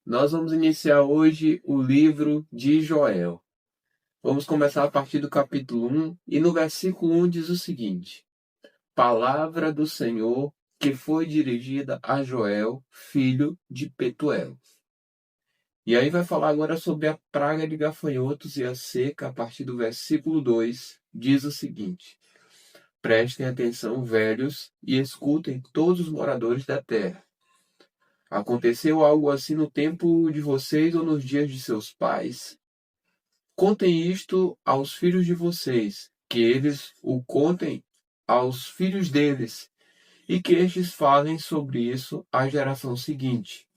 Nós vamos iniciar hoje o livro de Joel. Vamos começar a partir do capítulo 1 e no versículo 1 diz o seguinte: Palavra do Senhor que foi dirigida a Joel, filho de Petuel. E aí vai falar agora sobre a praga de gafanhotos e a seca a partir do versículo 2, diz o seguinte: Prestem atenção, velhos, e escutem todos os moradores da terra. Aconteceu algo assim no tempo de vocês ou nos dias de seus pais? Contem isto aos filhos de vocês, que eles o contem aos filhos deles, e que estes falem sobre isso à geração seguinte.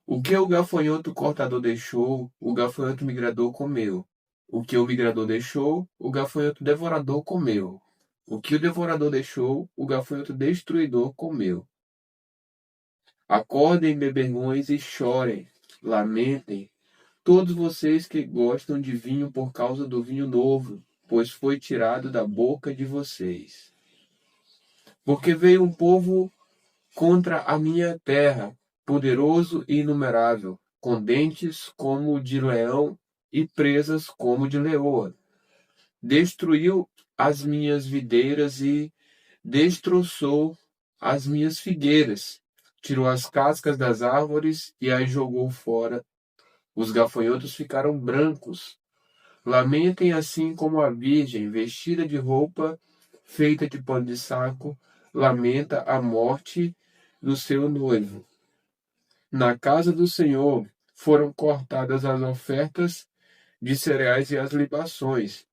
O que o gafanhoto cortador deixou, o gafanhoto migrador comeu. O que o migrador deixou, o gafanhoto devorador comeu. O que o devorador deixou, o gafanhoto destruidor comeu. Acordem, beberrões, e chorem, lamentem, todos vocês que gostam de vinho por causa do vinho novo, pois foi tirado da boca de vocês. Porque veio um povo contra a minha terra, poderoso e inumerável, com dentes como de leão e presas como de leoa. Destruiu as minhas videiras e destroçou as minhas figueiras. Tirou as cascas das árvores e as jogou fora. Os gafanhotos ficaram brancos. Lamentem assim como a virgem, vestida de roupa feita de pano de saco, lamenta a morte do seu noivo. Na casa do Senhor foram cortadas as ofertas de cereais e as libações.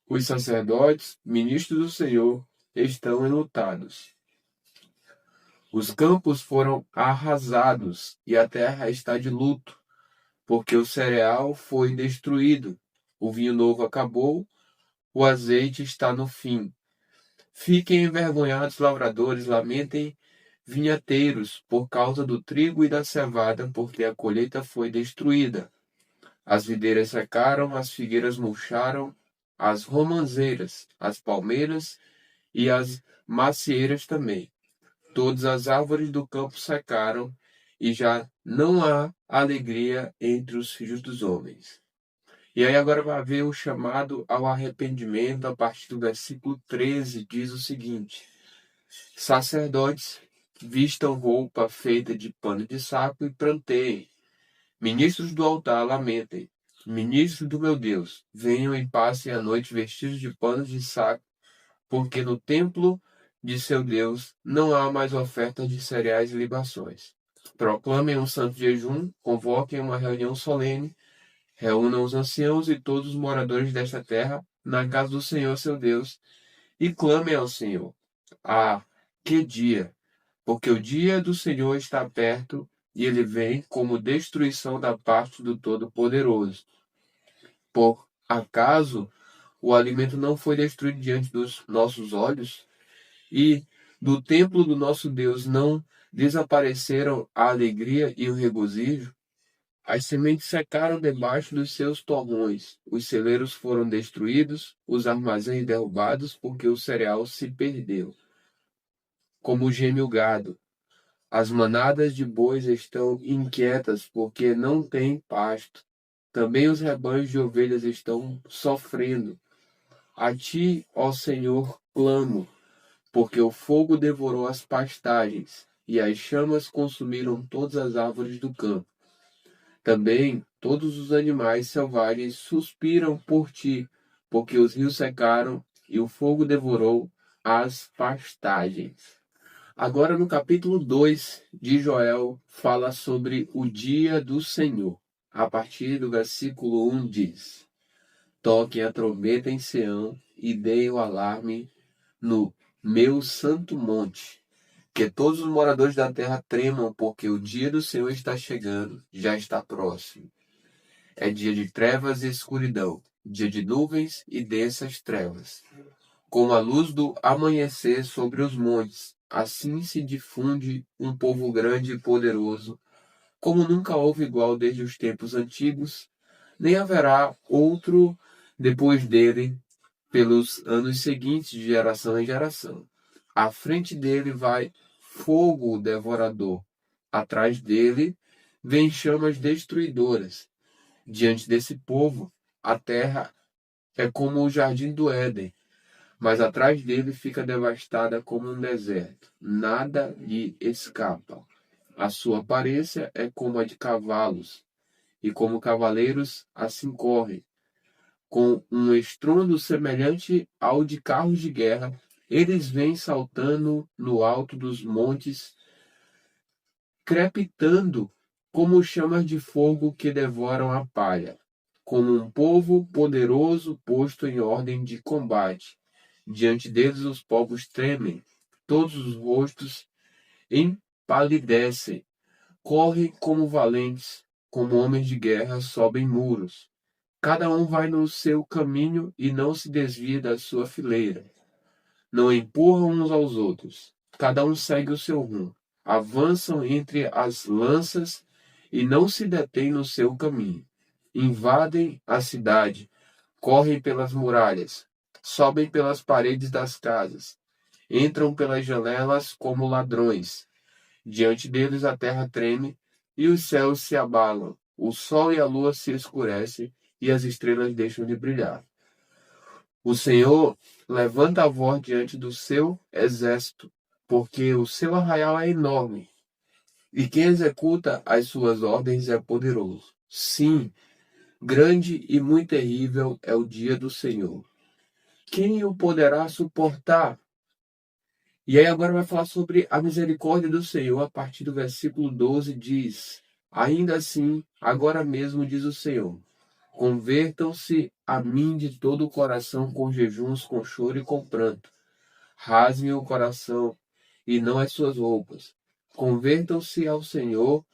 Os sacerdotes, ministros do Senhor, estão enlutados. Os campos foram arrasados e a terra está de luto, porque o cereal foi destruído, o vinho novo acabou, o azeite está no fim. Fiquem envergonhados lavradores, lamentem vinhateiros por causa do trigo e da cevada, porque a colheita foi destruída. As videiras secaram, as figueiras murcharam, as romãzeiras, as palmeiras e as macieiras também. Todas as árvores do campo secaram, e já não há alegria entre os filhos dos homens. E aí agora vai haver o chamado ao arrependimento a partir do versículo 13, diz o seguinte: Sacerdotes, vistam roupa feita de pano de saco e pranteiem. Ministros do altar, lamentem. Ministros do meu Deus, venham e passem a noite vestidos de panos de saco, porque no templo de seu Deus não há mais ofertas de cereais e libações. Proclamem um santo jejum, convoquem uma reunião solene, reúnam os anciãos e todos os moradores desta terra na casa do Senhor seu Deus e clamem ao Senhor. Ah, que dia! Porque o dia do Senhor está perto e ele vem como destruição da parte do Todo-Poderoso. Por acaso o alimento não foi destruído diante dos nossos olhos? E do templo do nosso Deus não desapareceram a alegria e o regozijo? As sementes secaram debaixo dos seus torrões, os celeiros foram destruídos, os armazéns derrubados, porque o cereal se perdeu. Como geme o gado, as manadas de bois estão inquietas, porque não têm pasto. Também os rebanhos de ovelhas estão sofrendo. A ti, ó Senhor, clamo, porque o fogo devorou as pastagens, e as chamas consumiram todas as árvores do campo. Também todos os animais selvagens suspiram por ti, porque os rios secaram e o fogo devorou as pastagens. Agora, no capítulo 2 de Joel, fala sobre o dia do Senhor. A partir do versículo 1 diz: Toquem a trombeta em Sião e deem o alarme no meu santo monte. Que todos os moradores da terra tremam, porque o dia do Senhor está chegando, já está próximo. É dia de trevas e escuridão, dia de nuvens e densas trevas. Como a luz do amanhecer sobre os montes, assim se difunde um povo grande e poderoso, como nunca houve igual desde os tempos antigos, nem haverá outro depois dele pelos anos seguintes, de geração em geração. À frente dele vai fogo devorador, atrás dele vêm chamas destruidoras. Diante desse povo, a terra é como o jardim do Éden, mas atrás dele fica devastada como um deserto. Nada lhe escapa. A sua aparência é como a de cavalos, e como cavaleiros assim correm. Com um estrondo semelhante ao de carros de guerra, eles vêm saltando no alto dos montes, crepitando como chamas de fogo que devoram a palha, como um povo poderoso posto em ordem de combate. Diante deles os povos tremem, todos os rostos empalidecem, correm como valentes, como homens de guerra sobem muros. Cada um vai no seu caminho e não se desvia da sua fileira. Não empurram uns aos outros. Cada um segue o seu rumo. Avançam entre as lanças e não se detêm no seu caminho. Invadem a cidade, correm pelas muralhas, sobem pelas paredes das casas, entram pelas janelas como ladrões. Diante deles a terra treme e os céus se abalam. O sol e a lua se escurecem e as estrelas deixam de brilhar. O Senhor levanta a voz diante do seu exército, porque o seu arraial é enorme, e quem executa as suas ordens é poderoso. Sim, grande e muito terrível é o dia do Senhor. Quem o poderá suportar? E aí agora vai falar sobre a misericórdia do Senhor, a partir do versículo 12 diz: Ainda assim, agora mesmo diz o Senhor, convertam-se a mim de todo o coração com jejuns, com choro e com pranto. Rasguem o coração e não as suas roupas. Convertam-se ao Senhor,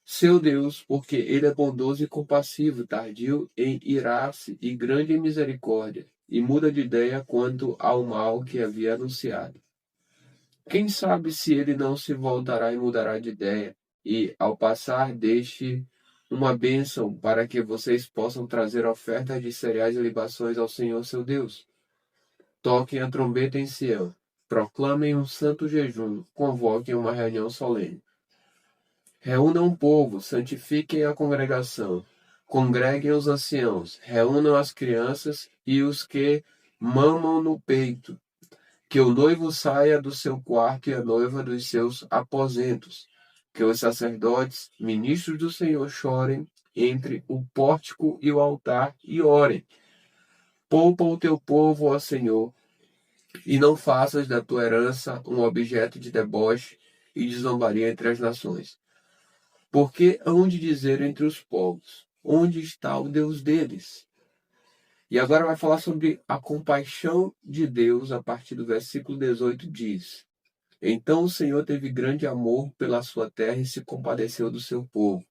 seu Deus, porque Ele é bondoso e compassivo, tardio em irar-se e grande em misericórdia, e muda de ideia quanto ao mal que havia anunciado. Quem sabe se ele não se voltará e mudará de ideia, e, ao passar, deixe uma bênção para que vocês possam trazer ofertas de cereais e libações ao Senhor seu Deus. Toquem a trombeta em Sião, proclamem um santo jejum, convoquem uma reunião solene. Reúnam o povo, santifiquem a congregação, congreguem os anciãos, reúnam as crianças e os que mamam no peito. Que o noivo saia do seu quarto e a noiva dos seus aposentos. Que os sacerdotes, ministros do Senhor, chorem entre o pórtico e o altar e orem. Poupa o teu povo, ó Senhor, e não faças da tua herança um objeto de deboche e de zombaria entre as nações. Porque hão de dizer entre os povos, onde está o Deus deles? E agora vai falar sobre a compaixão de Deus, a partir do versículo 18 diz: Então o Senhor teve grande amor pela sua terra e se compadeceu do seu povo.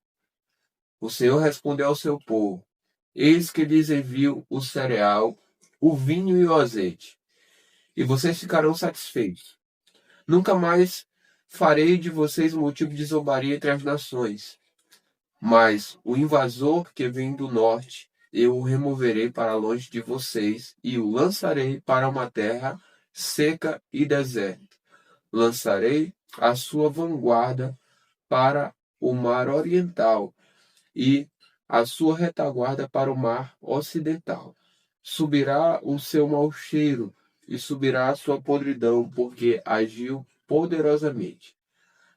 O Senhor respondeu ao seu povo: Eis que lhes envio o cereal, o vinho e o azeite, e vocês ficarão satisfeitos. Nunca mais farei de vocês motivo de zombaria entre as nações. Mas o invasor que vem do norte, eu o removerei para longe de vocês e o lançarei para uma terra seca e deserta. Lançarei a sua vanguarda para o mar oriental e a sua retaguarda para o mar ocidental. Subirá o seu mau cheiro e subirá a sua podridão, porque agiu poderosamente.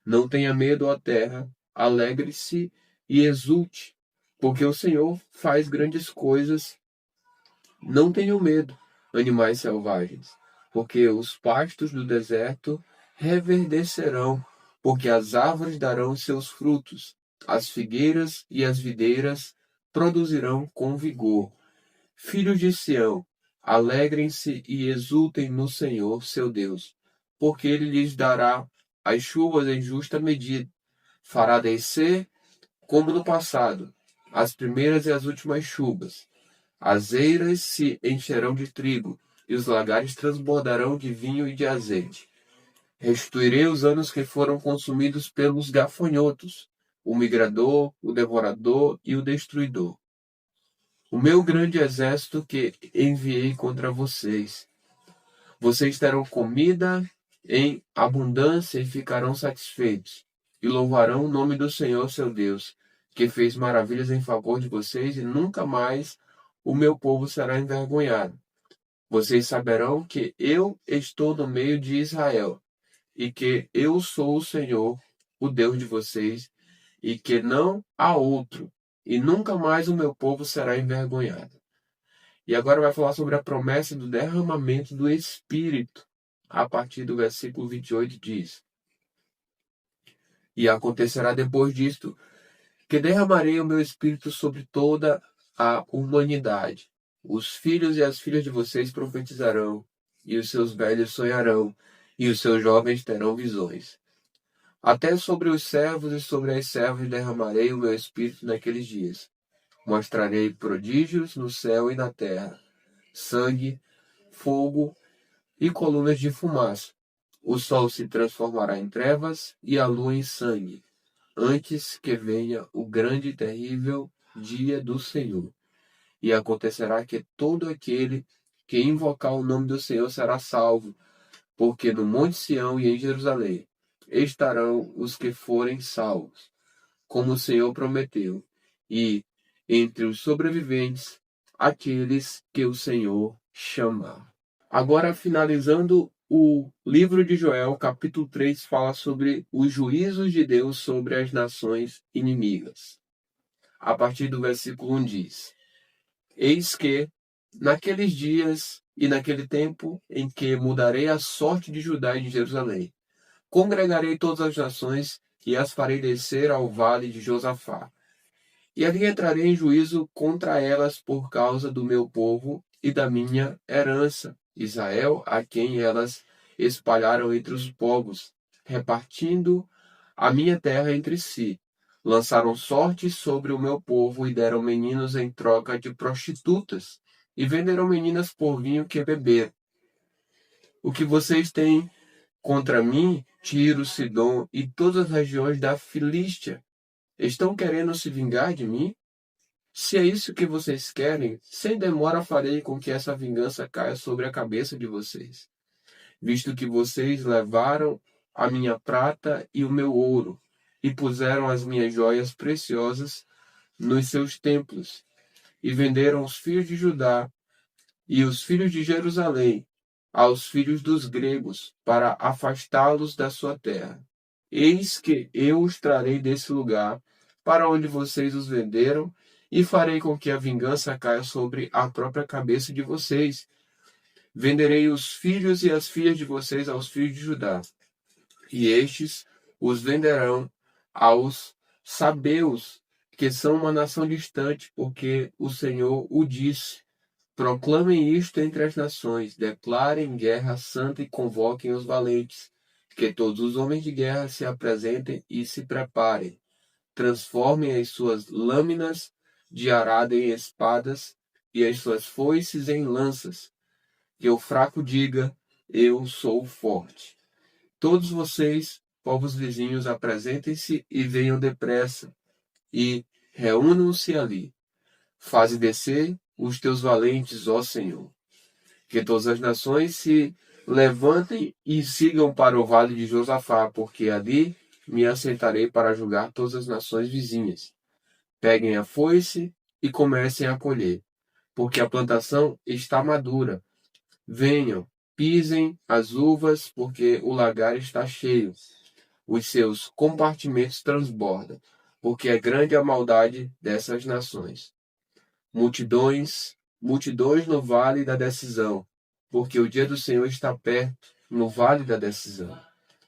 Não tenha medo, ó terra, alegre-se e exulte, porque o Senhor faz grandes coisas. Não tenham medo, animais selvagens, porque os pastos do deserto reverdecerão, porque as árvores darão seus frutos, as figueiras e as videiras produzirão com vigor. Filhos de Sião, alegrem-se e exultem no Senhor, seu Deus, porque ele lhes dará as chuvas em justa medida, fará descer, como no passado, as primeiras e as últimas chuvas. As eiras se encherão de trigo, e os lagares transbordarão de vinho e de azeite. Restituirei os anos que foram consumidos pelos gafanhotos, o migrador, o devorador e o destruidor. O meu grande exército que enviei contra vocês. Vocês terão comida em abundância e ficarão satisfeitos, e louvarão o nome do Senhor seu Deus, que fez maravilhas em favor de vocês, e nunca mais o meu povo será envergonhado. Vocês saberão que eu estou no meio de Israel, e que eu sou o Senhor, o Deus de vocês, e que não há outro, e nunca mais o meu povo será envergonhado. E agora vai falar sobre a promessa do derramamento do Espírito. A partir do versículo 28 diz: E acontecerá depois disto, que derramarei o meu Espírito sobre toda a humanidade. Os filhos e as filhas de vocês profetizarão, e os seus velhos sonharão, e os seus jovens terão visões. Até sobre os servos e sobre as servas derramarei o meu Espírito naqueles dias. Mostrarei prodígios no céu e na terra, sangue, fogo e colunas de fumaça. O sol se transformará em trevas e a lua em sangue, antes que venha o grande e terrível dia do Senhor. E acontecerá que todo aquele que invocar o nome do Senhor será salvo, porque no Monte Sião e em Jerusalém estarão os que forem salvos, como o Senhor prometeu, e entre os sobreviventes, aqueles que o Senhor chamar. Agora, finalizando o livro de Joel, capítulo 3, fala sobre os juízos de Deus sobre as nações inimigas. A partir do versículo 1 diz: Eis que, naqueles dias e naquele tempo em que mudarei a sorte de Judá e de Jerusalém, congregarei todas as nações e as farei descer ao vale de Josafá. E ali entrarei em juízo contra elas por causa do meu povo e da minha herança, Israel, a quem elas espalharam entre os povos, repartindo a minha terra entre si. Lançaram sortes sobre o meu povo e deram meninos em troca de prostitutas, e venderam meninas por vinho que beberam. O que vocês têm contra mim, Tiro, Sidom e todas as regiões da Filístia, estão querendo se vingar de mim? Se é isso que vocês querem, sem demora farei com que essa vingança caia sobre a cabeça de vocês, visto que vocês levaram a minha prata e o meu ouro, e puseram as minhas joias preciosas nos seus templos, e venderam os filhos de Judá e os filhos de Jerusalém aos filhos dos gregos, para afastá-los da sua terra. Eis que eu os trarei desse lugar, para onde vocês os venderam, e farei com que a vingança caia sobre a própria cabeça de vocês. Venderei os filhos e as filhas de vocês aos filhos de Judá, e estes os venderão aos sabeus, que são uma nação distante, porque o Senhor o disse. Proclamem isto entre as nações, declarem guerra santa e convoquem os valentes, que todos os homens de guerra se apresentem e se preparem. Transformem as suas lâminas de arado em espadas e as suas foices em lanças. Que o fraco diga, eu sou forte. Todos vocês, povos vizinhos, apresentem-se e venham depressa, e reúnam-se ali. Faze descer os teus valentes, ó Senhor. Que todas as nações se levantem e sigam para o vale de Josafá, porque ali me assentarei para julgar todas as nações vizinhas. Peguem a foice e comecem a colher, porque a plantação está madura. Venham, pisem as uvas, porque o lagar está cheio. Os seus compartimentos transbordam, porque é grande a maldade dessas nações. Multidões, multidões no vale da decisão, porque o dia do Senhor está perto, no vale da decisão.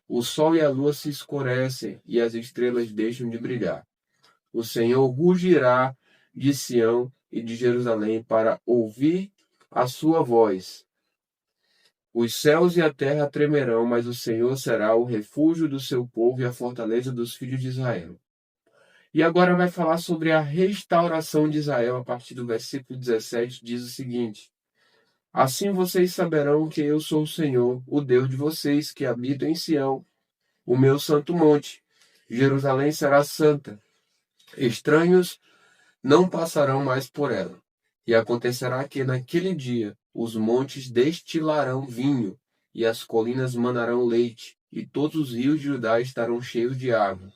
O sol e a lua se escurecem e as estrelas deixam de brilhar. O Senhor rugirá de Sião e de Jerusalém para ouvir a sua voz. Os céus e a terra tremerão, mas o Senhor será o refúgio do seu povo e a fortaleza dos filhos de Israel. E agora vai falar sobre a restauração de Israel, a partir do versículo 17, diz o seguinte: Assim vocês saberão que eu sou o Senhor, o Deus de vocês, que habito em Sião, o meu santo monte. Jerusalém será santa. Estranhos não passarão mais por ela. E acontecerá que naquele dia os montes destilarão vinho, e as colinas manarão leite, e todos os rios de Judá estarão cheios de água.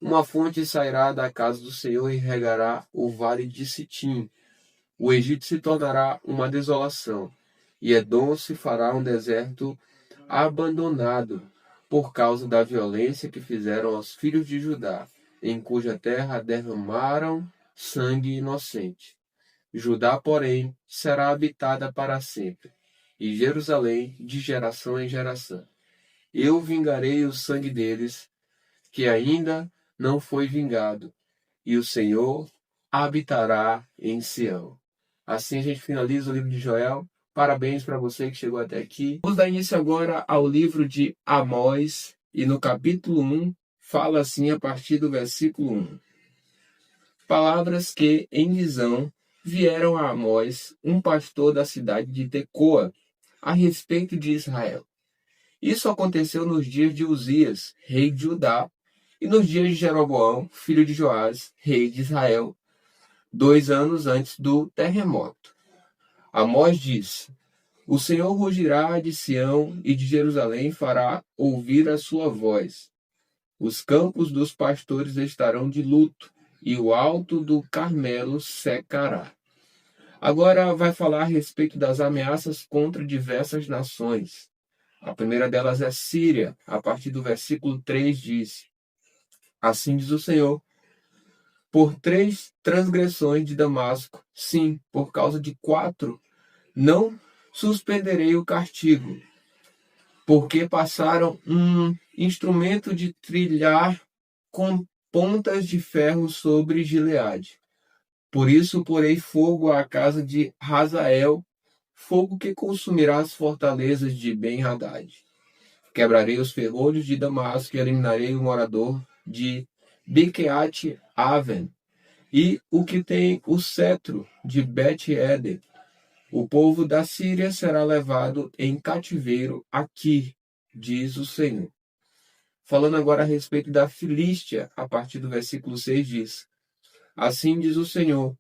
Uma fonte sairá da casa do Senhor e regará o vale de Sitim. O Egito se tornará uma desolação, e Edom se fará um deserto abandonado, por causa da violência que fizeram aos filhos de Judá, em cuja terra derramaram sangue inocente. Judá, porém, será habitada para sempre, e Jerusalém de geração em geração. Eu vingarei o sangue deles, que ainda não foi vingado, e o Senhor habitará em Sião. Assim a gente finaliza o livro de Joel. Parabéns para você que chegou até aqui. Vamos dar início agora ao livro de Amós, e no capítulo 1 fala assim a partir do versículo 1. Palavras que, em visão, vieram a Amós, um pastor da cidade de Tecoa, a respeito de Israel. Isso aconteceu nos dias de Uzias, rei de Judá, e nos dias de Jeroboão, filho de Joás, rei de Israel, 2 anos antes do terremoto. Amós diz: O Senhor rugirá de Sião e de Jerusalém fará ouvir a sua voz. Os campos dos pastores estarão de luto, e o alto do Carmelo secará. Agora vai falar a respeito das ameaças contra diversas nações. A primeira delas é Síria. A partir do versículo 3 diz: Assim diz o Senhor: Por 3 transgressões de Damasco, sim, por causa de 4, não suspenderei o castigo, porque passaram um instrumento de trilhar com pontas de ferro sobre Gileade. Por isso porei fogo à casa de Hazael, fogo que consumirá as fortalezas de Ben-Hadad. Quebrarei os ferrolhos de Damasco e eliminarei o morador de Biqueate-Aven, e o que tem o cetro de Bet-Eden. O povo da Síria será levado em cativeiro aqui, diz o Senhor. Falando agora a respeito da Filístia, a partir do versículo 6 diz: Assim diz o Senhor: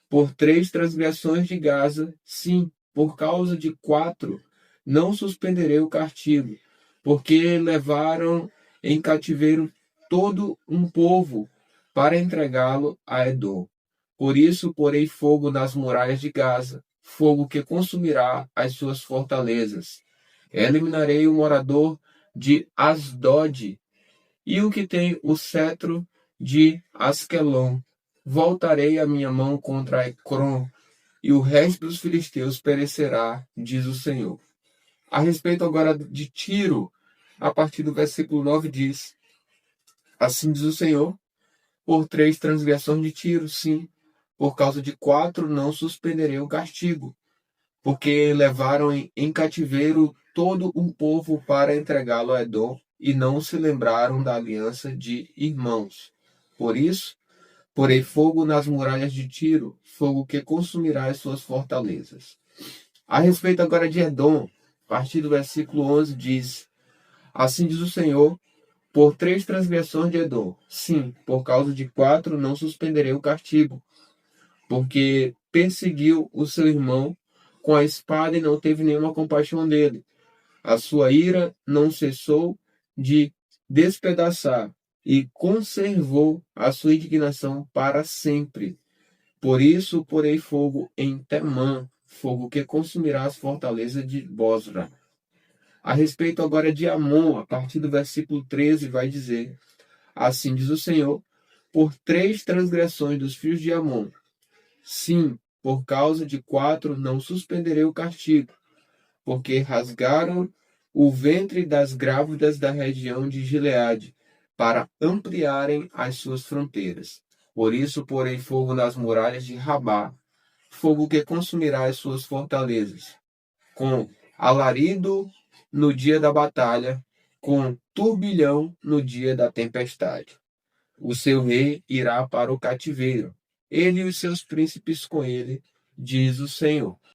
Por 3 transgressões de Gaza, sim, por causa de 4, não suspenderei o castigo, porque levaram em cativeiro todo um povo para entregá-lo a Edom. Por isso porei fogo nas muralhas de Gaza, fogo que consumirá as suas fortalezas. Eliminarei o morador de Asdod e o que tem o cetro de Asquelon. Voltarei a minha mão contra Ecrom, e o resto dos filisteus perecerá, diz o Senhor. A respeito agora de Tiro, a partir do versículo 9 diz: Assim diz o Senhor: Por 3 transgressões de Tiro, sim, por causa de 4 não suspenderei o castigo, porque levaram em cativeiro todo um povo para entregá-lo a Edom, e não se lembraram da aliança de irmãos. Por isso, porei fogo nas muralhas de Tiro, fogo que consumirá as suas fortalezas. A respeito agora de Edom, a partir do versículo 11 diz: Assim diz o Senhor: Por 3 transgressões de Edom, sim, por causa de 4 não suspenderei o castigo, porque perseguiu o seu irmão com a espada e não teve nenhuma compaixão dele. A sua ira não cessou de despedaçar, e conservou a sua indignação para sempre. Por isso porei fogo em Temã, fogo que consumirá as fortalezas de Bosra. A respeito agora de Amon, a partir do versículo 13, vai dizer: Assim diz o Senhor: Por 3 transgressões dos filhos de Amon, sim, por causa de 4 não suspenderei o castigo, porque rasgaram o ventre das grávidas da região de Gileade, para ampliarem as suas fronteiras. Por isso porei fogo nas muralhas de Rabá, fogo que consumirá as suas fortalezas, com alarido no dia da batalha, com turbilhão no dia da tempestade. O seu rei irá para o cativeiro, ele e os seus príncipes com ele, diz o Senhor.